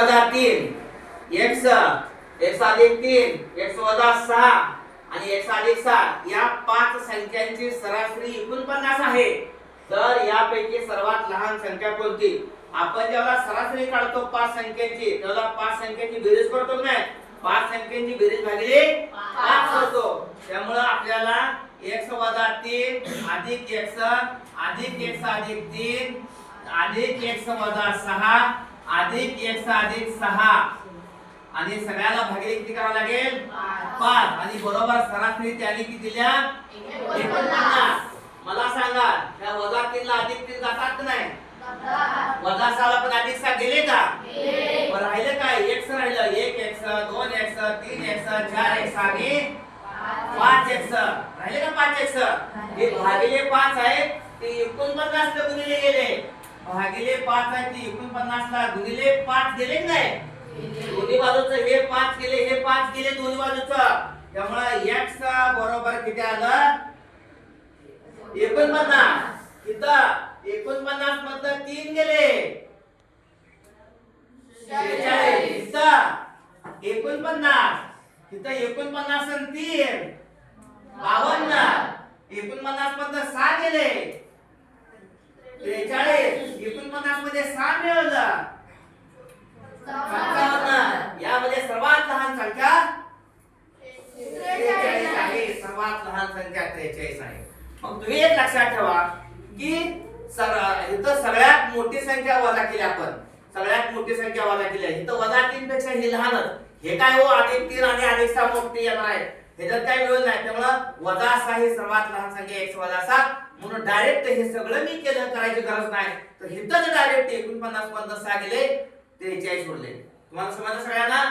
वजा 3 x x अधिक 3 x वजा 6 आणि x अधिक 6 या पाच संख्यांची सरासरी 49 आहे. तर यापैकी सर्वात लहान संख्या कोणती? आपण जेव्हा सरासरी काढतो पाच संख्यांची तेव्हा पाच संख्यांची बेरीज करतो की नाही? पाच संख्यांची बेरीज भागिले 5 करतो. त्यामुळे आपल्याला x वजा 3 अधिक x अधिक x अधिक 3 अधिक x वजा 6 अधिक x अधिक 6 आणि सगळ्याला भागिले किती करावं लागेल? 5 आणि बरोबर सरासरी त्याने किती दिल्या? 49. मला सांगा त्या वजा 3 ला अधिक 3 जातात की नाही? वजा 6 ला पण अधिक 6 गेले का? बरं राहिले काय? x राहिलं 1x 2x 3x 4x आणि 5x राहिले का? 5x हे भागिले 5 आहे ते 49 ला गुणिले गेले. भागिले 5 आहे ते 49 ला गुणिले 5 गेले की नाही? दोन्ही बाजूचं हे 5 गेले हे 5 गेले दोन्ही बाजूचं. त्यामुळे x बरोबर किती आलं? 49. इथं 49 मधनं 3 गेले 46. इथं 49 इथं 49 आणि 3 52. 49 मधनं 6 गेले 43. 49 मध्ये 6 मिळवलं 57. यामध्ये सर्वात लहान संख्या 43 आहे. सर्वात लहान संख्या 43 आहे. मग तुम्ही एक लक्षात ठेवा की इथं सगळ्यात मोठी संख्या वजा केली आपण. सगळ्यात मोठी संख्या वजा केली आहे. इथं वजा 3 पेक्षा हे लहानच. हे काय हो अधिक 3 आणि अधिक 6 मोठी येणार आहे. ह्याच्यात काय मिळत नाही. त्यामुळे वजा 6 ही सर्वात लहान संख्या x वजा 7 म्हणून डायरेक्ट हे सगळं मी केलं करायची गरज नाही. तर इथं डायरेक्ट 49 मधनं 6 गेले 43 उरले. तुम्हाला समजलं सगळ्यांना?